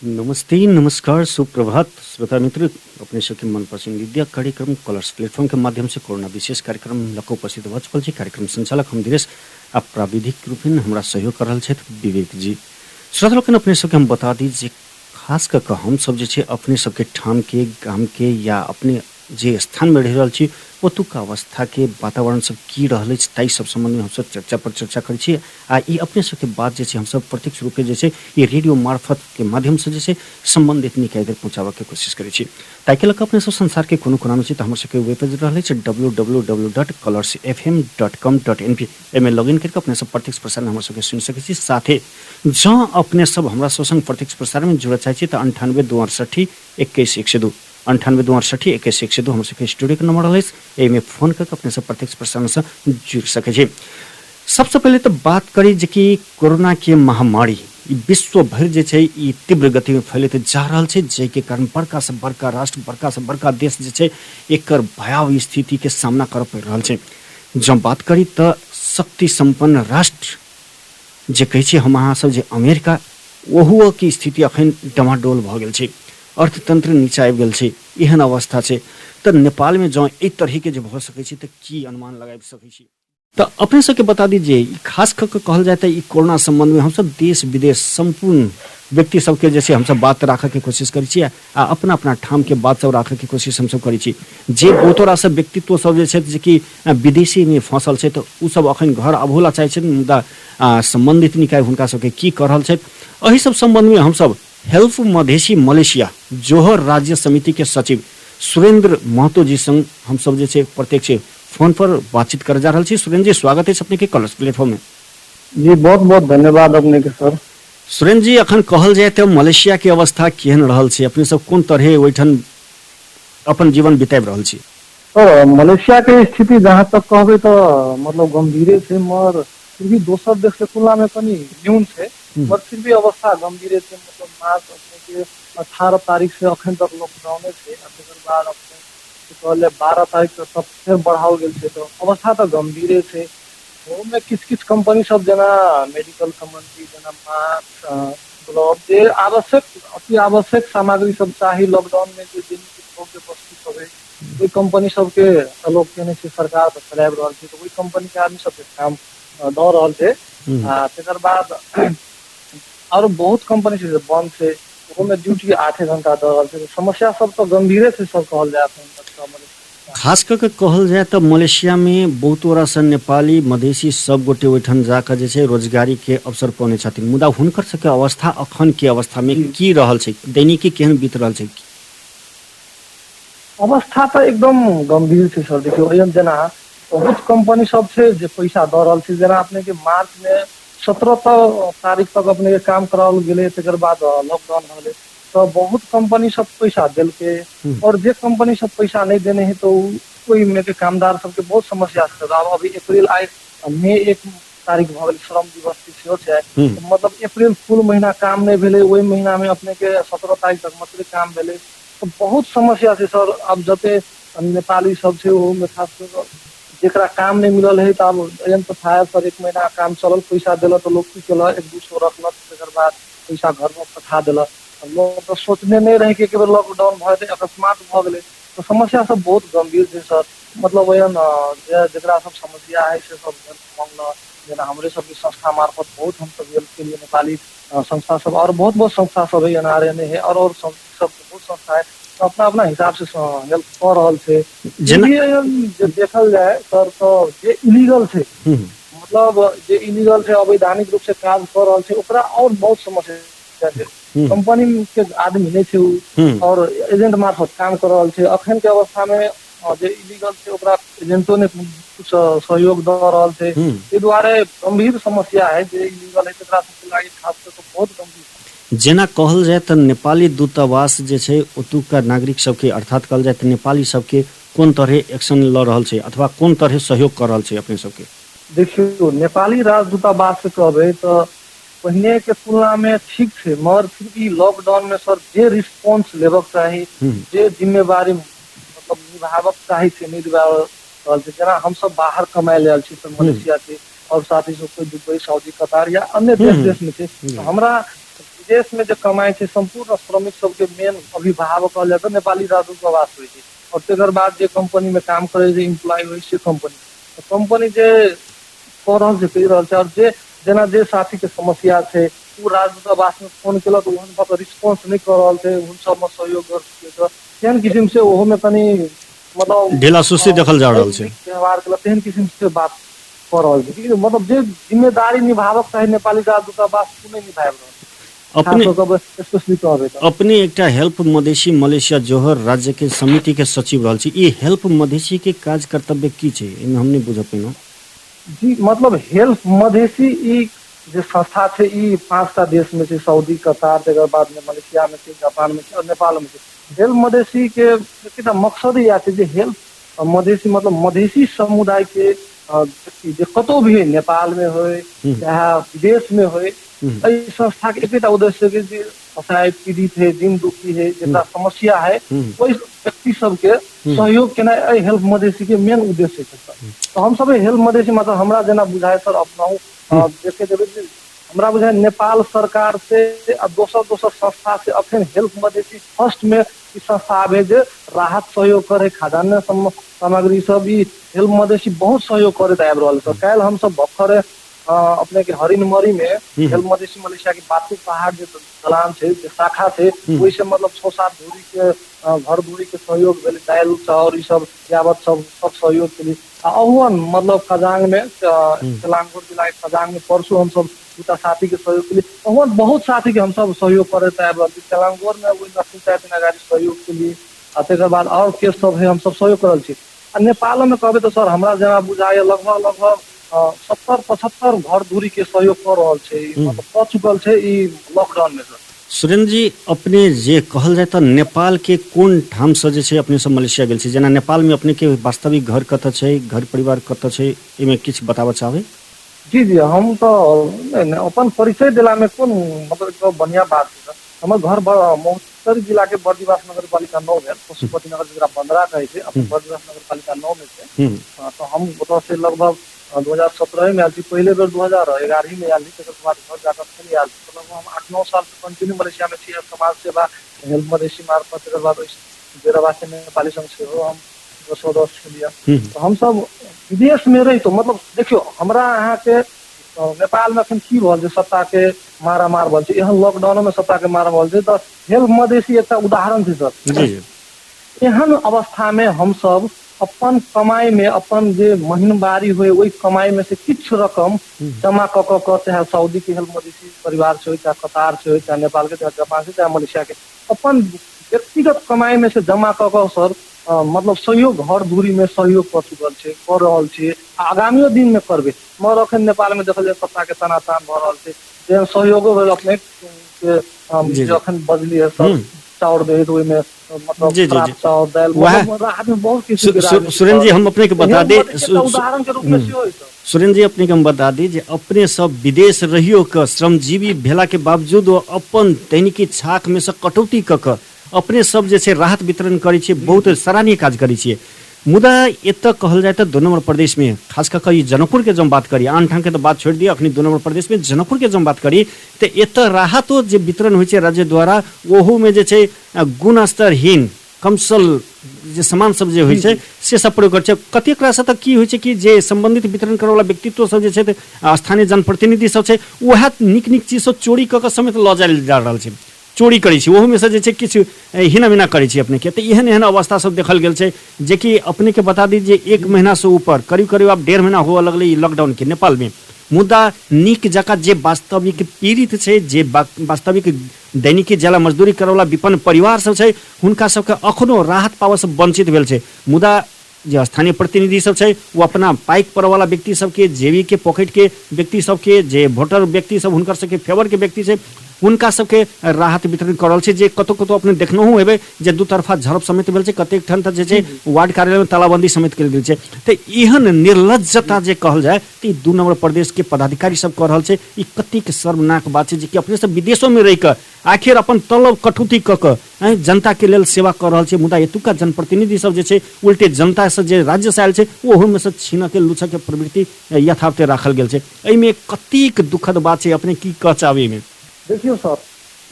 नमस्ते, नमस्कार, सुप्रभात श्रोता मित्र। अपने सबके मन पसंदीदा कार्यक्रम कलर्स प्लेटफॉर्म के माध्यम से कोरोना विशेष कार्यक्रम लको उपस्थित भ चुकल छी। कार्यक्रम संचालक हम दिनेश आ प्राविधिक रूप में हमरा सहयोग कर रहल छथि विवेक जी। श्रोता लोकन अपने सबके हम बता दी जे खास कर के हम सब जे छे अपने सबके ठाम के गाम के या अपने जे स्थान में रह रहल छी ओतुका अवस्था के वातावरण सब की रहल अछि ताई सब संबंध में हम सब चर्चा पर चर्चा करै छी। आ ई अपने सबके बात जे छे हम सब प्रत्यक्ष रूप जे छे ये रेडियो मार्फत के माध्यम से जे छे संबंधित निकाय तक पहुंचाबे के कोशिश करै छी। ताई के लक अपने सब संसार के कोनो कोना में छी त हमर सबके वेब पेज रहल छै www.colorsfm.com.np एमे लॉगिन करके अपने सब प्रत्यक्ष प्रसारण हमर सबके सुन सकै छी। साथे जहां अपने सब हमरा सब संग प्रत्यक्ष प्रसारण में जुड़े चाहे छी त 98 268 21 102 98 268 21 102 हमर सबके स्टूडियो के नंबर रहल छै। एमे फोन करके अपने सब प्रत्यक्ष प्रसारण से जुड़ सकै छी। सबसे पहले तो बात करी जे कि कोरोना के महामारी विश्व भर जे छै ई तीव्र गति में फैलते जा रहल छै, जे के कारण बड़का से बड़का राष्ट्र, बड़का से बड़का देश जे छै एकर भयावह स्थिति के सामना कर पड़ रहल छै। जब बात करी तो शक्ति संपन्न राष्ट्र जे कहे छी हम अहाँ सब जे अमेरिका ओहुओ की स्थिति अखन डमाडोल भ गेल छै, अर्थतंत्र नीचा आबि गेल छै। एहन अवस्था छै तो नेपाल में जो एक तरह के जो भ सकै छै तो की अनुमान लगा सकै छी। तो अपने सबके बता दीजिए खास करके कहल जाए तो ई कोरोना संबंध में हम सब देश विदेश संपूर्ण व्यक्ति सबके जैसे हम सब बात रखे के कोशिश करै छी आ अपना अपना ठाम के बात सब रखे के कोशिश हम सब करै छी। जे बहुतोरा सब व्यक्तित्व सब जे छै जे कि विदेशी में फंसल छै तो उ सब अखन घर आबोला चाहे छै, मुदा संबंधित निकाय हुनका सबके की कर रहल छै एही सब संबंध में हम सब हेल्प मधेसी मलेशिया जोहर राज्य समिति के सचिव सुरेंद्र महतो जी संग हम सब जे छै प्रत्यक्ष फोन पर बातचीत कर जा रहल छी। सुरेंद्र जी स्वागत है अपने के कलर्स प्लेटफॉर्म में। जी बहुत बहुत धन्यवाद अपने के सर। सुरेंद्र जी अखन कहल जाए तो मलेशिया के अवस्था केहन रहल छै, अपने सब कोन तरह ओइठन अपन जीवन बिताब रहल छी। तो मलेशिया के स्थिति जहाँ तक कहबे तो मतलब गंभीरे छै, मगर फिर भी दोसर देश के तुलना में कनी न्यून छै, पर फिर भी अवस्था गंभीरे छै। मतलब मार्च अपने के 18 तारीख से अखन तक लॉकडाउन छै, तकर बाद अपने कहले 12 तारीख तक सब फिर बढ़ाओ गेल छै। तो अवस्था तो गंभीरे छै। ओमे किछ कंपनी सब जना मेडिकल संबंधी जना मास्क ग्लव जे आवश्यक अति आवश्यक सामग्री सब चाही लॉकडाउन में जे दिन के वस्तु सब है ओई कंपनी सब के अलॉट केने छै सरकार तो चलाब रहल छै। तो ओई कंपनी के आदमी सब के काम द रहल छै। तकर बाद और बहुत कंपनी छै बंद छै, ओमे ड्यूटी 8 घंटा द रहल छै। समस्या सब तो गंभीरे छै सब कहल जाए तो। खास करके कहल जाए तो मलेशिया में बहुत सा नेपाली मधेसी सब गोटे ओठन जाकर जे छै रोजगारी के अवसर पाने छथिन, मुदा हुनकर सबके अवस्था अखन के अवस्था में की रहल छै, दैनिकी केहन बीत रहल छै। अवस्था तो एकदम गंभीर छै सर। देखियो एहन जना बहुत कंपनी सब छै जे पैसा द रहल छै, जना अपने के मार्च में 17 तारीख तक अपने के काम कराओल गेले, तकर बाद लॉकडाउन भ गेले। तो बहुत कंपनी सब पैसा दिल के और जे कंपनी सब पैसा नहीं देने है तो कोई में के कामदार सबके बहुत समस्या छै। अब अभी अप्रैल आए मई 1 तारीख भ गेल श्रम दिवस के सेहो छै, तो मतलब अप्रैल फुल महीना काम नहीं भेले, ओई महीना में अपने के 17 तारीख तक मतलब काम भेले। तो बहुत समस्या छै सर। अब जते नेपाली सब छै ओ में खास कर जेकरा काम नहीं मिलल है, तब एहन तो था सर 1 महीना काम चलल, पैसा दिल तो लोग की केल 1-2 रखल, तकर बाद पैसा घर में पठा दिल। लोग तो सोचने नहीं रहे कि केवल लॉकडाउन भ अकस्मात भ गेले। तो समस्या सब बहुत गंभीर छै सर। मतलब एहन जेकरा सब समस्या है से सब मांगल जना हमरे सब की संस्था मार्फत बहुत हम सब हेल्प के लिए नेपाली संस्था सब और बहुत बहुत संस्था सब है, एनआरएन है और सब बहुत संस्था है, तो अपना अपना हिसाब से हेल्प कर रहल छै। जे देखल जाए सर तो जे इलीगल छै, मतलब जे इलीगल छै अवैधानिक रूप से काम कर रहल छै ओकरा और बहुत समस्या छै। कंपनी के आदमी नहीं छै और एजेंट मार्फत काम कर रहल छै। अखन के अवस्था में जे इलीगल छै ओकरा एजेंटो ने कुछ सहयोग द रहल छै। ए दुआरे गंभीर समस्या है जे इलीगल है तकरा सबके लागि खास कर के बहुत गंभीर। जेना कहल जाए तो नेपाली दूतावास जे छै ओतुका नागरिक सबके अर्थात कहल जाए तो नेपाली सबके कोन तरह एक्शन ल रहल छै अथवा कोन तरह सहयोग कर रहल छै अपने सबके। देखियो नेपाली राजदूतावास से कहबे तो पहिने के तुलना में ठीक छै, मगर फिर भी लॉकडाउन में सर जे रिस्पांस लेबक चाही, जे जिम्मेवारी मतलब निभावक चाही से नहीं निभा रहल छै। जना हम सब बाहर कमाए लेल छी तो मलेशिया से और साथ ही सब कोई दुबई, सऊदी, कतार या अन्य देश में छै, तो हमरा विदेश में जो कमाई है संपूर्ण श्रमिक सबके मेन अभिभावक कहल जाता नेपाली राजदूत आवास हुई है और तेकर बाद जो कंपनी में काम करे जो एम्प्लॉय हुई से कंपनी जे कह रहल छै कहि रहल छै और जे जेना जे साथी के समस्या छै वो राजदूत आवास में फोन केलक तो उन पर रिस्पांस नहीं कर रहल थे उन सब में सहयोग कर सके तेहन किस्म से ओहो में तनी मतलब ढीला सुस्ती देखल जा रहल छै व्यवहार केलक तेहन किस्म से बात कर रहल छै कि मतलब जे जिम्मेदारी निभावक चाहे नेपाली राजदूत आवास को नहीं निभाय रहल अपने एकटा हेल्प मधेसी मलेशिया जोहर राज्य के समिति के सचिव रहल छी। ये हेल्प मधेसी के काज कर्तव्य की छै एमे हम नहीं बुझ पैनो जी। मतलब हेल्प मधेसी ई जे संस्था छै ई 5टा देश में छै सऊदी कतार तेकर बाद में मलेशिया में छै जापान में छै और नेपाल में छै। हेल्प मधेसी के एकटा मकसद इएह छै जे हेल्प मधेसी मतलब मधेसी समुदाय के जे कतौ भी नेपाल में होय चाहे विदेश में होय संस्था के एक उद्देश्य के जे असहाय पीड़ित है दिन दुखी है जरा समस्या है वही व्यक्ति सबके सहयोग केना हेल्प मधेसी के मेन उद्देश्य है। तो हम सब हेल्प मधेसी मतलब हमरा जेना बुझाय सर अपनाऊ देखे देवे हमरा बुझाय नेपाल सरकार से दोसर संस्था से अखन हेल्प मधेसी फर्स्ट में ई संस्था आवे जे राहत सहयोग करे खाद्यान्न सामग्री सब ई हेल्प मधेसी बहुत सहयोग करे आबि रहल है। काल्हि हम सब भखरे अपने के हरिनमरी में हेल्प मधेसी मलेशिया की बातू पहाड़ जो दलान है जो शाखा है वही से मतलब 6-7 दूरी के घर दूरी के सहयोग भेल दाल चाउर ई सब यावत सब सहयोग के लिए अहुअन मतलब खजांग में तेलंगाना जिला के खजांग में परसों हम सब दूटा साथी के सहयोग के लिए अहुअन बहुत साथी के हम सब सहयोग करे तेलंगाना में वही नसीब गाड़ी सहयोग के लिए तेकर बाद और केस सब है हम सब सहयोग करल छी। नेपाल में कहबे तो सर हमरा जेना बुझाय लगभग 70-75 घर दूरी के सहयोग कर रहल छै मतलब क चुकल छै ई लॉकडाउन में सर। सुरेंद्र जी अपने जे कहल जाए तो नेपाल के कोन ठाम से जे छै अपने सब मलेशिया गेल छी जेना नेपाल में अपने के वास्तविक घर कत छै घर परिवार कत छै एमे किछ बताबऽ चाहबे? जी जी हम तो अपन परिचय दिला में कोन मतलब तो बढ़िया बात है। हमर घर महोत्तरी जिला के बर्दिवास नगर पालिका 9 में पशुपति नगर जरा बंदरा कहे छै अपन बर्दिवास नगर पालिका 9 में छै। तो हम ओतऽ से लगभग 2017 में आयल थी पहले बेर 2011 में आयल थी बाद घर जाकर चली आयल थी मतलब हम 8-9 साल से कंटिन्यू मलेशिया में थी समाज सेवा हेल्प मधेसी मार्फत तेकर बाद बेरवा से नेपाली संघ से हम 210 के लिए तो हम सब विदेश में रही तो मतलब देखियो हमरा यहाँ के नेपाल में अखन की भल सत्ता के मारा मार भल यहाँ लॉकडाउन में सत्ता के मारा भल तो हेल्प मधेसी एक उदाहरण थी सर। एहन अवस्था में हम सब अपन कमाई में अपन जे महीनवारी हुए वही कमाई में से किछ रकम जमा क चाहे सऊदी के हेल्प मधेसी परिवार से चाहे कतार से चाहे नेपाल के चाहे जापान से चाहे मलेशिया के अपन व्यक्तिगत कमाई में से जमा क सर मतलब सहयोग घर दूरी में सहयोग कर चुकल छै कर रहल छी आगामी दिन में करबे मगर अखन नेपाल में देखल जाए सत्ता के तनातान भ रहल छै जे सहयोगो भेल अपने के अखन बजली है सर चाउर दे तो में मतलब चाउर दाल राहत में बहुत किसी सुरेंद्र जी हम अपने के बता दे उदाहरण के रूप में से होय सुरेंद्र जी अपने के हम बता दी जे अपने सब विदेश रहियो के श्रमजीवी भेला के बावजूद अपन दैनिकी छाक में से कटौती क अपने सब जे छै राहत वितरण करै छियै बहुत सराहनीय काज करै छियै। मुदा एतऽ कहल जाए तो 2 नंबर प्रदेश में खास कर जनकपुर के जब बात करी आन ठाम के तो बात छोड़ दिए अखनी 2 नंबर प्रदेश में जनकपुर के जब बात करी तो एतऽ राहतो जे वितरण होइ छै राज्य द्वारा ओहू में जे छै गुणस्तरहीन कमसल जे सामान सब जे होइ छै से सब प्रयोग कर छै कतेक रास तक की होइ छै कि जे संबंधित वितरण करे वाला व्यक्तित्व सब जे छै स्थानीय जनप्रतिनिधि सब छै वह नीक चीज सब चोरी क के समेत ल जायल जा रहल छै चोरी करै छी ओहू में से जे छै किछु हिना करै छी अपने के तो एहन अवस्था सब देखल गेल छै जे कि अपने के बता दी जे 1 महीना से ऊपर करीब अब 1.5 महीना हुआ लगले लॉकडाउन के नेपाल में। मुदा नीक जका जे वास्तविक पीड़ित छै जे वास्तविक दैनिकी जला मजदूरी करे वाला विपन्न परिवार सब छै हुनका सबके अखनो राहत पावऽ से वंचित भेल छै। मुदा जे स्थानीय प्रतिनिधि सब छै वो अपना पाइक पर वाला व्यक्ति सबके जेबी के पॉकेट के व्यक्ति सबके जे वोटर व्यक्ति सब हुनकर सबके फेवर के व्यक्ति छै हुनका सबके राहत वितरण कर रहल छै जे कतो अपने देखनहु हेबे जे दू तरफा झड़प समेत भेल छै कतेक ठाम तक जे छै वार्ड कार्यालय में तालाबंदी समेत कर गेल छै। तो एहन निर्लज्जता जे कहल जाए तो 2 नंबर प्रदेश के पदाधिकारी सब कह रहल छै ई कतेक शर्मनाक बात छै जे कि अपने सब विदेशों में रहि कऽ आखिर अपन तलब कटौती क जनता के लेल सेवा कर रहल छै। मुदा एतुका जनप्रतिनिधि सब जे छै उल्टे जनता से जे राज्य से आयल छै ओहो में से छीन के लूछ के प्रवृत्ति यथावते राखल गेल छै। एहिमे कतेक दुखद बात छै अपने की कह चाहबे में? देखियो सर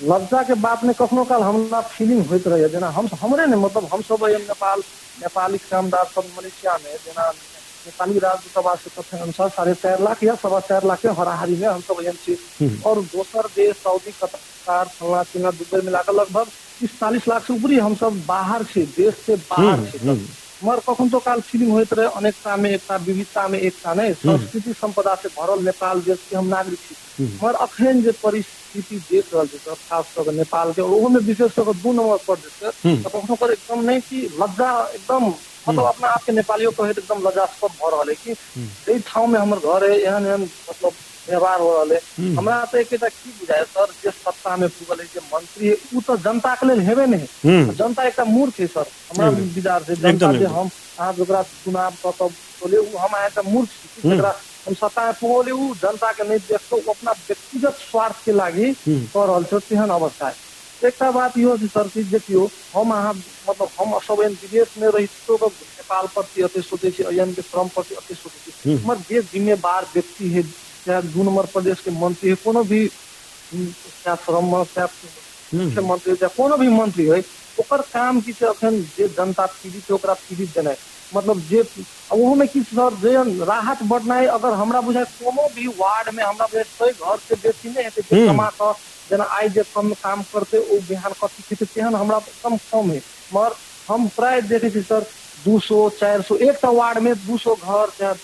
लज्जा के बात में कखनो काल हमरा फीलिंग होइत रहे जना हम हमरे ने मतलब हम सब नेपाली कामदार सब मलेशिया में जना नेपाली राजदूतावास के तथ्य अनुसार 4.5 लाख या 4.25 लाख के हराहारी में हम सब छी। और दोसर देश सऊदी कतार फलना चिल्ला दुबई मिलाकर लगभग 30-40 लाख से ऊपरी हम सब बाहर छी, देश से बाहर छी। मगर कखन तो काल फीलिंग होइत रहे अनेकता में एकता, विविधता में एकता नहीं, संस्कृति संपदा से भरल नेपाल देश के हम नागरिक छी। मगर अखन जे परिस्थिति देख रहा है खास कर नेपाल के ओहो में विशेष कर 2 नंबर पर देश तो कखनो कर एकदम नहीं कि लज्जा एकदम मतलब अपना आप के नेपालियों को एकदम लज्जास्पद भ रहा है कि यही ठाव में हमर घर है एहन एहन मतलब व्यवहार हो रहा है। हमरा तो एक की बुझाए सर जे सत्ता में पुगल है जे मंत्री है उ तो जनता के लिए हेबे नहीं, जनता एक मूर्ख है सर हमरा विचार से। जनता जे हम अहाँ जकरा चुनाव तब बोले उ हम आए मूर्ख छी, जकरा हम सत्ता में पुगले उ जनता के नहीं देखते उ अपना व्यक्तिगत स्वार्थ के लागी कर रहल छ तेहन अवस्था है। एक बात यो सर कि देखियो हम अहाँ मतलब हम सब विदेश में रहितो नेपाल प्रति अति सोचे के श्रम प्रति अति सोचे मगर जे जिम्मेवार व्यक्ति है चाहे 2 नंबर प्रदेश के मंत्री है कोनो भी क्या श्रम मुख्यमंत्री चाहे कोनो भी मंत्री है ओकर काम की अखन जे जनता पीड़ित ओकरा पीड़ित देना मतलब जे वो में कि सर जे राहत बढ़ना अगर हमरा बुझाए कोनो भी वार्ड में हमरा बुझाए घर से बेसी नहीं है कमा कर जना आई जे कम काम करते वो बिहान कथी खेते तेहन हमरा कम है। मगर हम प्राय देखे छी सर 200-400 एक वार्ड में 200 घर चाहे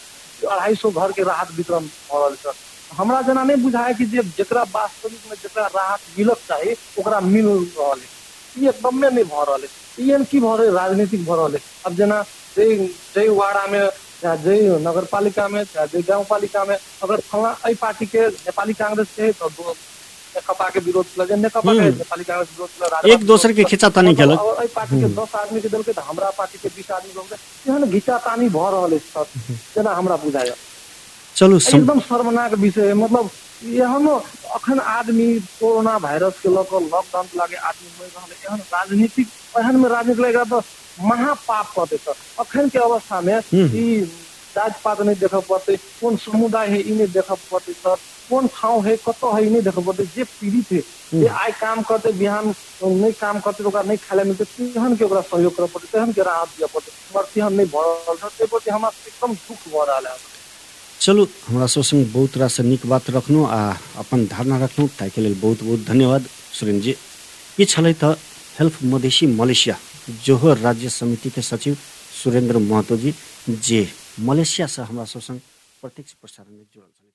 250 घर के राहत वितरण हो रहा है सर। हमरा जना नहीं बुझाए कि जकरा वास्तविक में जकरा राहत मिलक चाहिए ओकरा मिल रहा है एकदम में नहीं भ रहा है। की भ रहा राजनीतिक भ रहा है। अब जना जय वाड़ा में चाहे जय नगर पालिका में चाहे जय गाँव पालिका में अगर फला पार्टी के नेपाली कांग्रेस के तो नेकपा के विरोध लगे नेकपा के नेपाली कांग्रेस विरोध एक दोसर के खिंचातानी केलक और पार्टी के 10 आदमी के दल के हमरा पार्टी के 20 आदमी लोग एहन घिचातानी भ रहल है सर जना हमरा बुझाया। चलू एकदम शर्मनाक विषय है। मतलब एहन अखन आदमी कोरोना वायरस के लॉकडाउन के लागे आदमी मर रहा है एहन राजनीतिक एहन में राजनीति लगेगा तो महापाप कर दे सर। अखन के अवस्था में ई जात पात नहीं देख पड़ते कौन समुदाय है ई नहीं देख पड़ते सर कौन ठाव है कत है नहीं देख पड़ते जे पीड़ित है जे आई काम करते बिहान नहीं काम करते तो नहीं खाए मिलते तेहन के सहयोग कर पड़ते तेहन के राहत दिया पड़ते मगर तेहन नहीं भर हमरा एकदम दुख भ रहा है। चलू हमरा संग बहुत रास नीक बात रखनु आ अपन धारणा रखनु ताकि लेल बहुत बहुत धन्यवाद सुरेन जी। ई छलै त हेल्प मधेसी मलेशिया जोहोर राज्य समिति के सचिव सुरेंद्र महतो जी जे मलेशिया से हमरा संग प्रत्यक्ष प्रसारण में जुड़ल छलै।